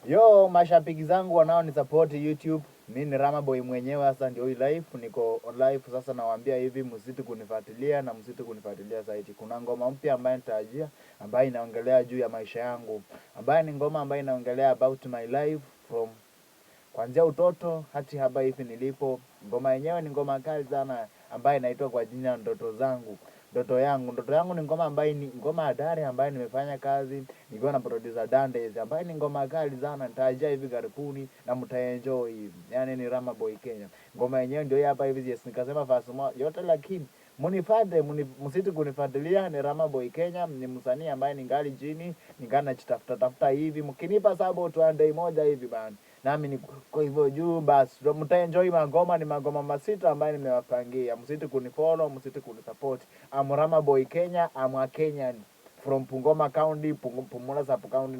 Yo, mashabiki zangu wanao ni support YouTube. Mimi ni Rama Boy mwenyewe, sasa ndio hii live niko live sasa, nawaambia hivi msitu kunifuatilia na msitu kunifuatilia zaidi. Kuna ngoma mpya ambayo nitajia, ambayo inaongelea juu ya maisha yangu, ambayo ni ngoma ambayo inaongelea about my life from kuanzia utoto hadi hapa hivi nilipo. Ngoma yenyewe ni ngoma kali sana ambayo inaitwa kwa jina Ndoto Zangu. Ndoto yangu ni ngoma ambayo ni ngoma hatari ambayo nimefanya kazi nikiwa na producer Dandes, ambayo ni ngoma kali sana, nitajia hivi karibuni na mtaenjoy. Yaani ni Rama Boy Kenya. Ngoma yenyewe ndio hapa hivi, yes, nikasema fast yote, lakini munifate msitu kunifuatilia. Ni Rama Boy Kenya, ni msanii ambaye ni ngali chini, ningana tafuta hivi, mkinipa support one day moja hivi bana, nami ni kwa hivyo juu basi mtaenjoy magoma. Ni magoma masita ambayo nimewapangia. Msitu kunifollow, msitu kunisupport. I'm Rama Boy Kenya, I'm a Kenyan from Pungoma County, Pumula Sub County.